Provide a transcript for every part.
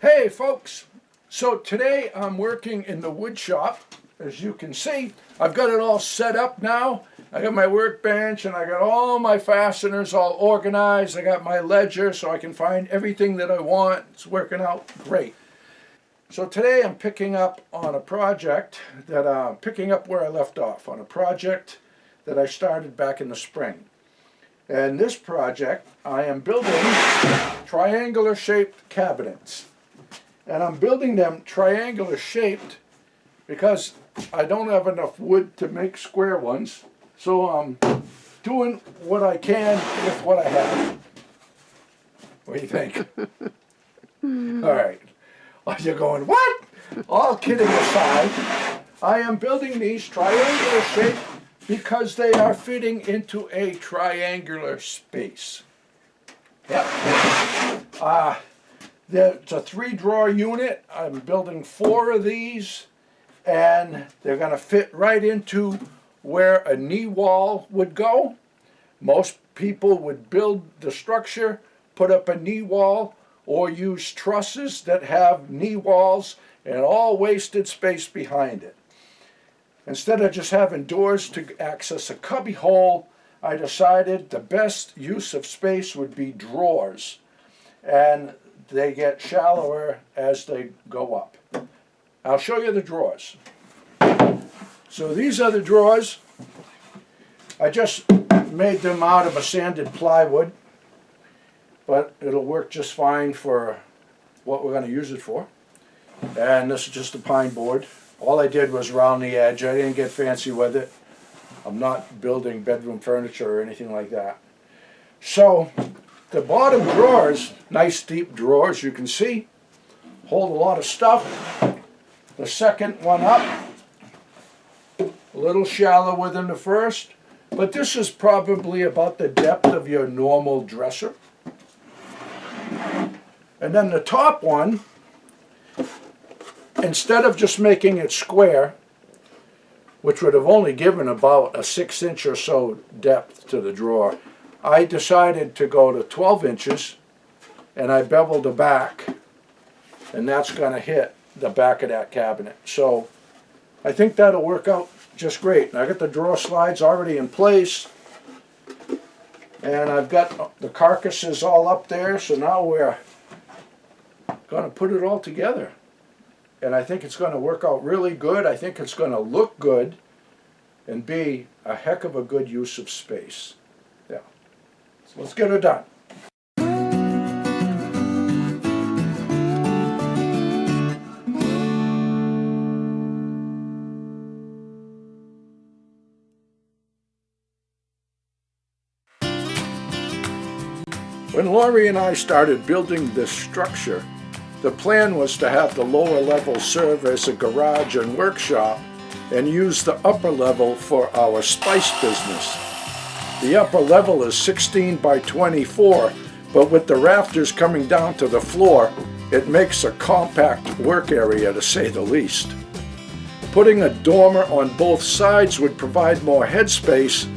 Hey folks, so today I'm working in the wood shop. As you can see, I've got it all set up now. I got my workbench and I got all my fasteners all organized. I got my ledger so I can find everything that I want. It's working out great. So today I'm picking up on a project that picking up where I left off on a project that I started back in the spring. And this project, I am building triangular shaped cabinets. And I'm building them triangular shaped because I don't have enough wood to make square ones. So I'm doing what I can with what I have. What do you think? All right. You're going, what? All kidding aside, I am building these triangular shaped because they are fitting into a triangular space. Yep. It's a 3-drawer unit. I'm building 4 of these, and they're going to fit right into where a knee wall would go. Most people would build the structure, put up a knee wall, or use trusses that have knee walls and all wasted space behind it. Instead of just having doors to access a cubby hole, I decided the best use of space would be drawers. And they get shallower as they go up. I'll show you the drawers. So these are the drawers. I just made them out of a sanded plywood, but it'll work just fine for what we're going to use it for. And this is just a pine board. All I did was round the edge. I didn't get fancy with it. I'm not building bedroom furniture or anything like that. So the bottom drawers, nice deep drawers, you can see, hold a lot of stuff. The second one up, a little shallower than the first, but this is probably about the depth of your normal dresser. And then the top one, instead of just making it square, which would have only given about a 6-inch or so depth to the drawer, I decided to go to 12 inches, and I beveled the back, and that's going to hit the back of that cabinet. So I think that'll work out just great. And I got the drawer slides already in place, and I've got the carcasses all up there, so now we're going to put it all together. And I think it's going to work out really good. I think it's going to look good and be a heck of a good use of space. Yeah. So let's get it done. When Laurie and I started building this structure, the plan was to have the lower level serve as a garage and workshop and use the upper level for our spice business. The upper level is 16 by 24, but with the rafters coming down to the floor, it makes a compact work area, to say the least. Putting a dormer on both sides would provide more headspace,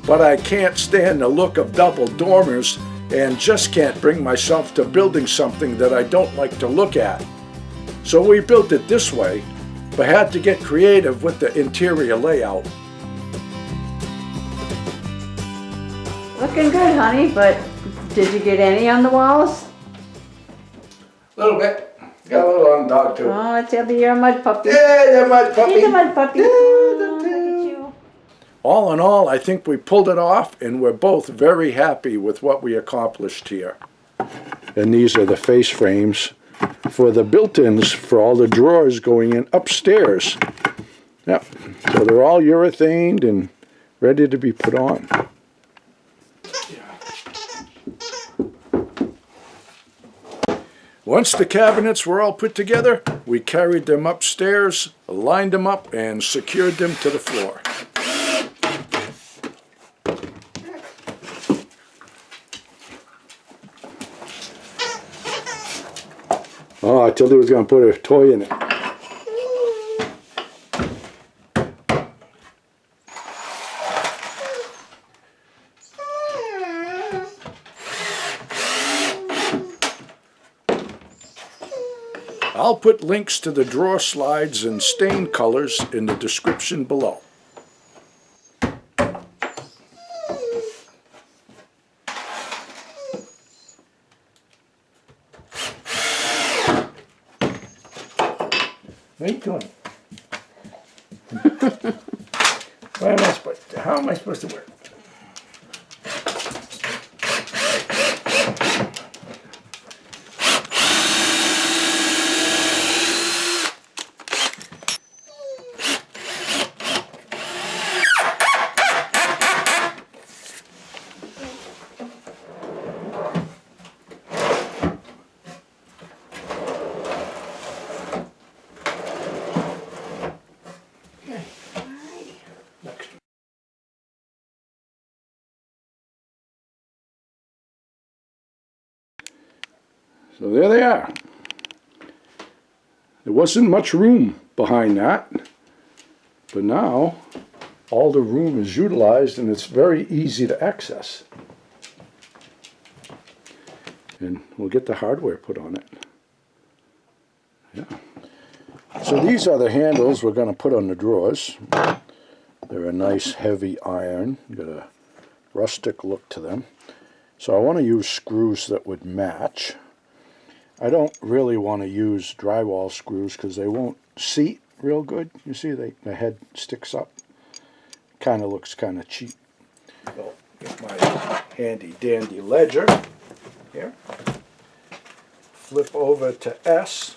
but I can't stand the look of double dormers and just can't bring myself to building something that I don't like to look at. So we built it this way, but had to get creative with the interior layout. Looking good, honey, but did you get any on the walls? A little bit. Got a little on the dog too. Oh, it's you're a mud puppy. Yeah, you're a mud puppy. He's a mud puppy. Yeah, Oh, look at you. All in all, I think we pulled it off, and we're both very happy with what we accomplished here. And these are the face frames for the built-ins for all the drawers going in upstairs. Yep. So they're all urethaned and ready to be put on. Once the cabinets were all put together, we carried them upstairs, lined them up, and secured them to the floor. Oh, I told you I was going to put a toy in it. I'll put links to the drawer slides and stain colors in the description below. What are you doing? How am I supposed to work? So there they are. There wasn't much room behind that, but now all the room is utilized and it's very easy to access. And we'll get the hardware put on it. Yeah. So these are the handles we're going to put on the drawers. They're a nice heavy iron, got a rustic look to them. So I want to use screws that would match. I don't really want to use drywall screws because they won't seat real good. You see, the head sticks up. Kind of looks kind of cheap. So get my handy dandy ledger here. Flip over to S.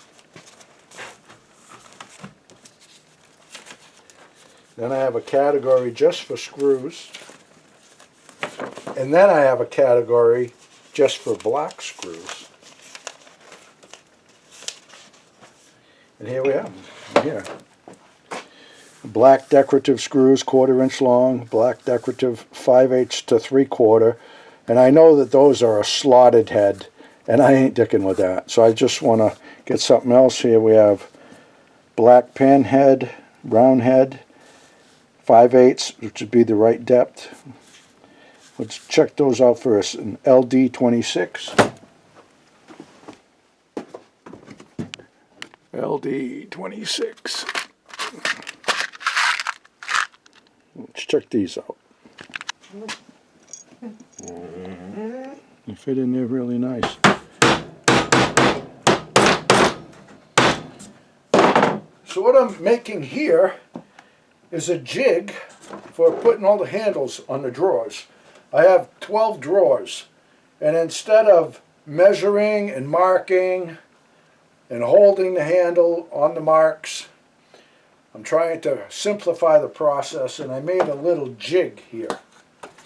Then I have a category just for screws. And then I have a category just for black screws. And here we have them. Here. Black decorative screws, 1/4 inch long, black decorative 5/8 to 3/4. And I know that those are a slotted head, and I ain't dicking with that. So I just want to get something else. Here we have black pen head, round head, 5/8, which would be the right depth. Let's check those out first. An LD 26. LD 26. Let's check these out. They fit in there really nice. So what I'm making here is a jig for putting all the handles on the drawers. I have 12 drawers, and instead of measuring and marking and holding the handle on the marks, I'm trying to simplify the process, and I made a little jig here.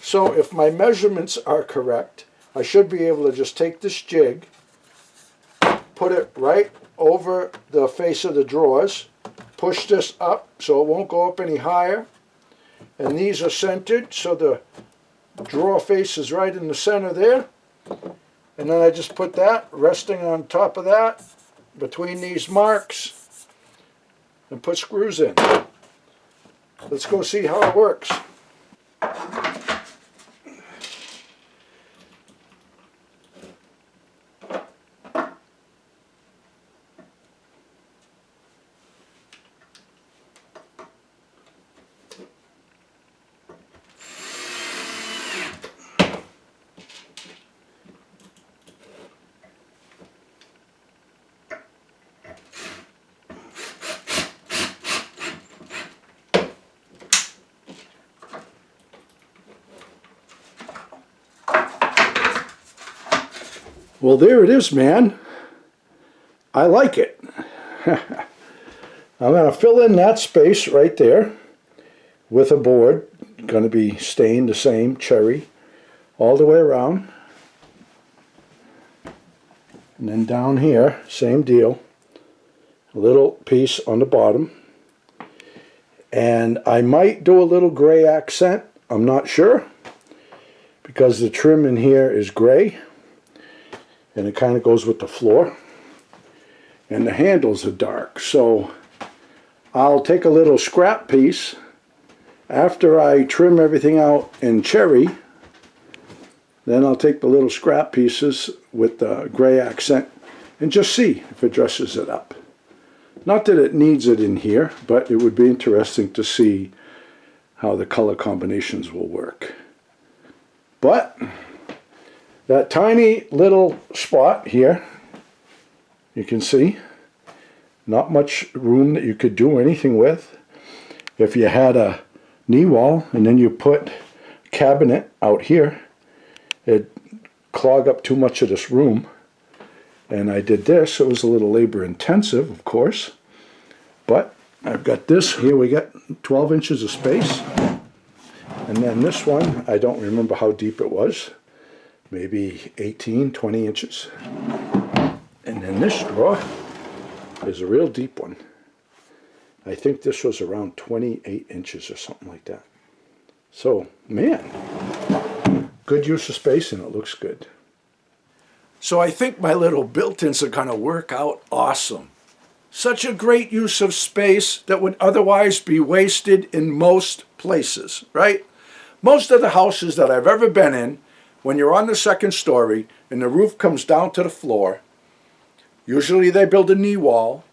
So if my measurements are correct, I should be able to just take this jig, put it right over the face of the drawers, push this up so it won't go up any higher, and these are centered so the drawer face is right in the center there, and then I just put that resting on top of that between these marks and put screws in. Let's go see how it works. Well, there it is, man. I like it. I'm going to fill in that space right there with a board. Going to be stained the same, cherry, all the way around. And then down here, same deal. A little piece on the bottom. And I might do a little gray accent. I'm not sure, because the trim in here is gray. And it kind of goes with the floor. And the handles are dark. So I'll take a little scrap piece after I trim everything out in cherry. Then I'll take the little scrap pieces with the gray accent and just see if it dresses it up. Not that it needs it in here, but it would be interesting to see how the color combinations will work. But that tiny little spot here, you can see, not much room that you could do anything with. If you had a knee wall and then you put a cabinet out here, it'd clog up too much of this room. And I did this. It was a little labor intensive, of course, but I've got this. Here we got 12 inches of space. And then this one, I don't remember how deep it was, maybe 18, 20 inches. And then this drawer is a real deep one. I think this was around 28 inches or something like that. So, man, good use of space, and it looks good. So I think my little built-ins are going to work out awesome. Such a great use of space that would otherwise be wasted in most places, right? Most of the houses that I've ever been in, when you're on the second story and the roof comes down to the floor, usually they build a knee wall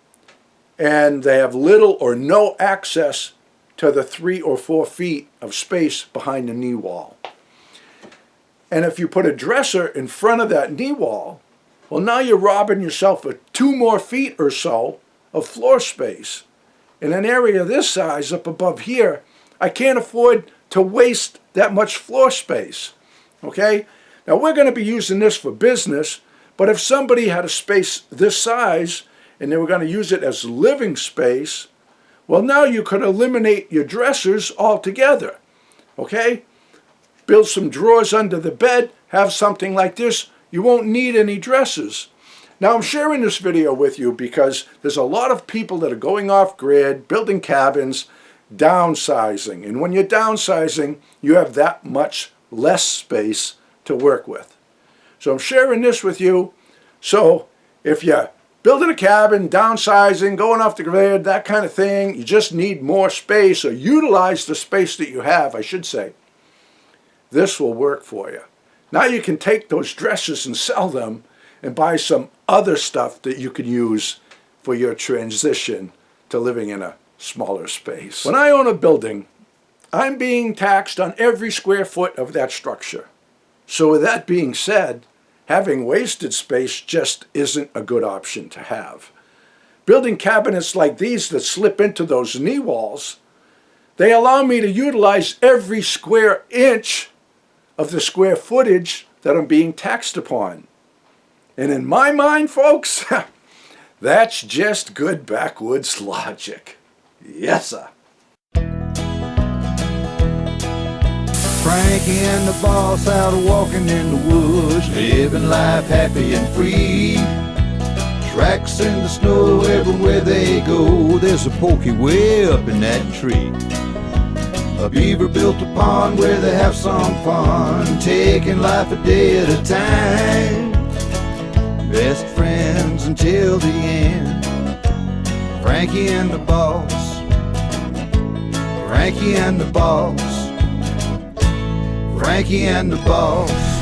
and they have little or no access to the 3 or 4 feet of space behind the knee wall. And if you put a dresser in front of that knee wall, well, now you're robbing yourself of 2 more feet or so of floor space. In an area this size up above here, I can't afford to waste that much floor space. Okay? Now we're going to be using this for business, but if somebody had a space this size and they were going to use it as living space, well, now you could eliminate your dressers altogether. Okay? Build some drawers under the bed, have something like this. You won't need any dressers. Now I'm sharing this video with you because there's a lot of people that are going off grid, building cabins, downsizing. And when you're downsizing, you have that much less space to work with. So I'm sharing this with you. So if you're building a cabin, downsizing, going off the grid, that kind of thing, you just need more space, or utilize the space that you have, I should say. This will work for you. Now you can take those dressers and sell them and buy some other stuff that you can use for your transition to living in a smaller space. When I own a building, I'm being taxed on every square foot of that structure. So with that being said, having wasted space just isn't a good option to have. Building cabinets like these that slip into those knee walls, they allow me to utilize every square inch of the square footage that I'm being taxed upon. And in my mind, folks, that's just good backwoods logic. Yes, sir. Frankie and the boss out walking in the woods, living life happy and free. Tracks in the snow everywhere they go, there's a pokey way up in that tree. A beaver built a pond where they have some fun, taking life a day at a time. Best friends until the end. Frankie and the boss. Frankie and the boss. Frankie and the boss.